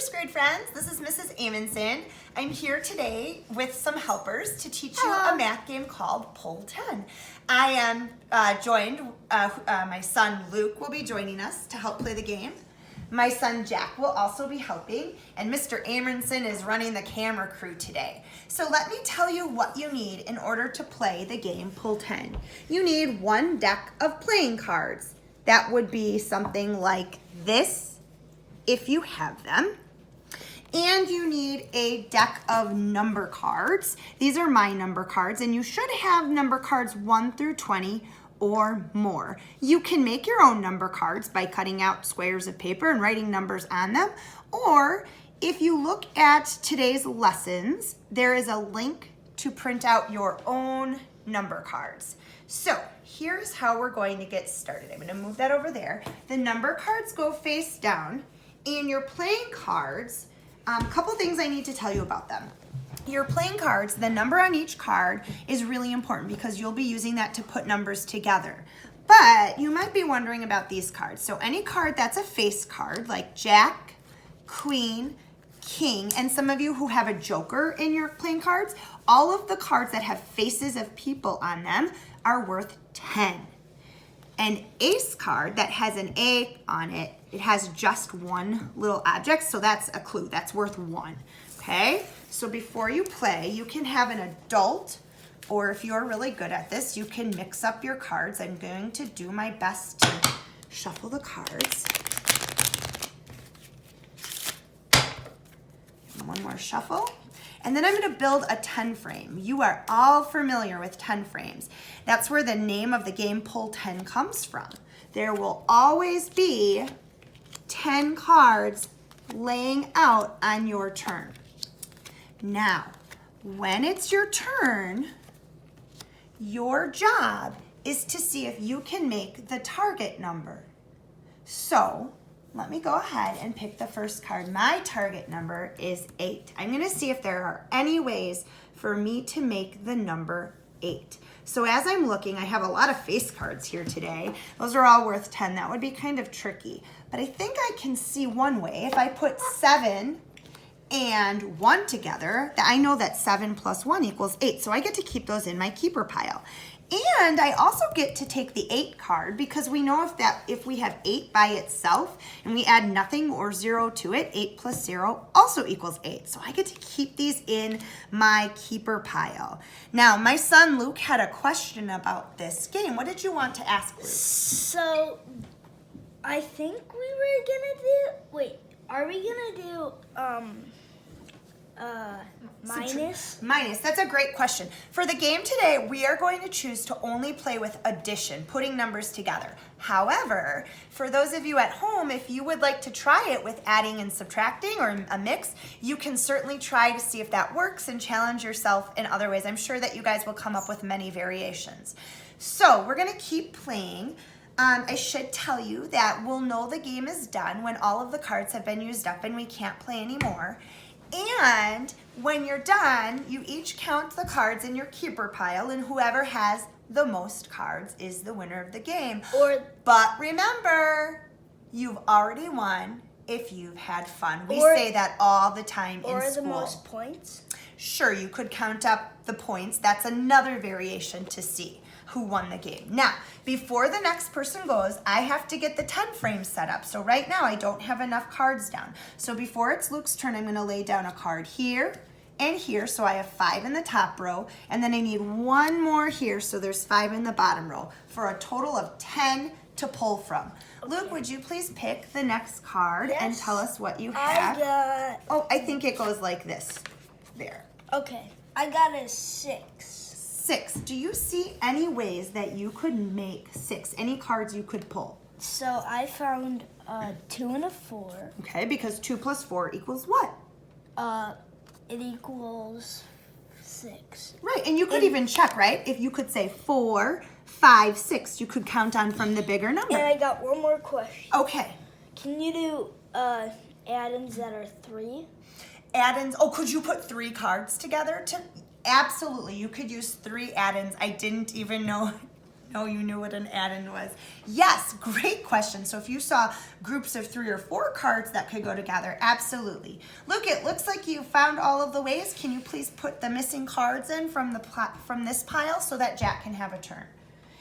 first grade friends. This is Mrs. Amundson. I'm here today with some helpers to teach you a math game called Pull 10. I am joined, my son Luke will be joining us to help play the game. My son Jack will also be helping, and Mr. Amundson is running the camera crew today. So let me tell you what you need in order to play the game Pull 10. You need one deck of playing cards. That would be something like this, if you have them. And you need a deck of number cards. These are my number cards, and you should have number cards 1 through 20 or more. You can make your own number cards by cutting out squares of paper and writing numbers on them. Or if you look at today's lessons, there is a link to print out your own number cards. So here's how we're going to get started. I'm going to move that over there. The number cards go face down, and your playing cards, a couple things I need to tell you about them. Your playing cards, the number on each card is really important because you'll be using that to put numbers together. But you might be wondering about these cards. So any card that's a face card, like Jack, Queen, King, and some of you who have a joker in your playing cards, all of the cards that have faces of people on them are worth 10. An ace card that has an A on it, it has just one little object, so that's a clue. That's worth 1, okay? So before you play, you can have an adult, or if you're really good at this, you can mix up your cards. I'm going to do my best to shuffle the cards. One more shuffle. And then I'm going to build a 10 frame. You are all familiar with 10 frames. That's where the name of the game Pull 10 comes from. There will always be 10 cards laying out on your turn. Now, when it's your turn, your job is to see if you can make the target number. So, let me go ahead and pick the first card. My target number is 8. I'm going to see if there are any ways for me to make the number 8. So as I'm looking, I have a lot of face cards here today. Those are all worth 10. That would be kind of tricky. But I think I can see one way. If I put 7 and 1 together, I know that 7 plus 1 equals 8. So I get to keep those in my keeper pile. And I also get to take the 8 card because we know if we have 8 by itself and we add nothing or 0 to it, 8 plus 0 also equals 8. So I get to keep these in my keeper pile. Now, my son Luke had a question about this game. What did you want to ask, Luke? So, I think we were gonna do, are we gonna do, minus? That's a great question. For the game today, we are going to choose to only play with addition, putting numbers together. However, for those of you at home, if you would like to try it with adding and subtracting or a mix, you can certainly try to see if that works and challenge yourself in other ways. I'm sure that you guys will come up with many variations. So we're gonna keep playing. I should tell you that we'll know the game is done when all of the cards have been used up and we can't play anymore. And when you're done, you each count the cards in your keeper pile, and whoever has the most cards is the winner of the game. But remember, you've already won if you've had fun. We say that all the time in school. Or the most points? Sure, you could count up the points. That's another variation to see who won the game. Now, before the next person goes, I have to get the 10 frames set up. So right now I don't have enough cards down. So before it's Luke's turn, I'm gonna lay down a card here and here. So I have 5 in the top row, and then I need 1 more here. So there's 5 in the bottom row for a total of 10 to pull from. Okay. Luke, would you please pick the next card and tell us what you have? I think it goes like this. There. Okay, I got a 6. 6. Do you see any ways that you could make 6? Any cards you could pull? So I found a 2 and a 4. Okay, because 2 plus 4 equals what? It equals 6. Right, and you could even check, right? If you could say 4, 5, 6, you could count on from the bigger number. And I got one more question. Okay. Can you do add-ins that are 3? Add-ins, could you put 3 cards together? Absolutely, you could use 3 add-ins. I didn't even know know you knew what an add-in was. Yes, great question. So if you saw groups of 3 or 4 cards that could go together, absolutely. Look, it looks like you found all of the ways. Can you please put the missing cards in from this pile so that Jack can have a turn?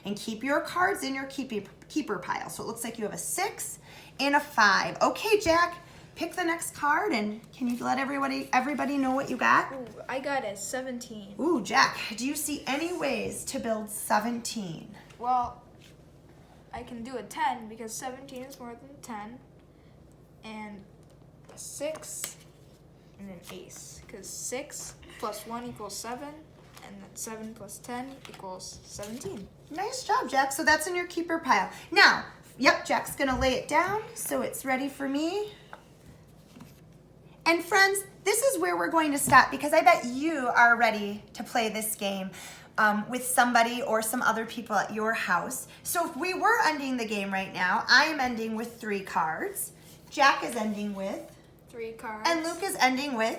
And keep your cards in your keeper pile. So it looks like you have a 6 and a 5. Okay, Jack, pick the next card, and can you let everybody know what you got? Ooh, I got a 17. Ooh, Jack, do you see any ways to build 17? Well, I can do a 10 because 17 is more than 10. And a 6 and an ace. Because 6 plus 1 equals 7. And then 7 plus 10 equals 17. Nice job, Jack. So that's in your keeper pile. Now, yep, Jack's gonna lay it down so it's ready for me. And friends, this is where we're going to stop because I bet you are ready to play this game with somebody or some other people at your house. So if we were ending the game right now, I am ending with 3 cards. Jack is ending with 3 cards. and Luke is ending with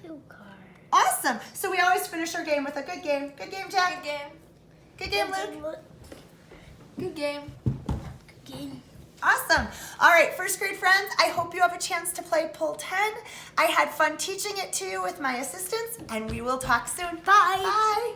2 cards. awesome. So we always finish our game with a good game. Good game, Jack. Good game. Good game, Luke. Good game. Good game. Awesome. All right, first grade friends, I hope you have a chance to play Pull 10. I had fun teaching it to you with my assistants, and we will talk soon. Bye. Bye.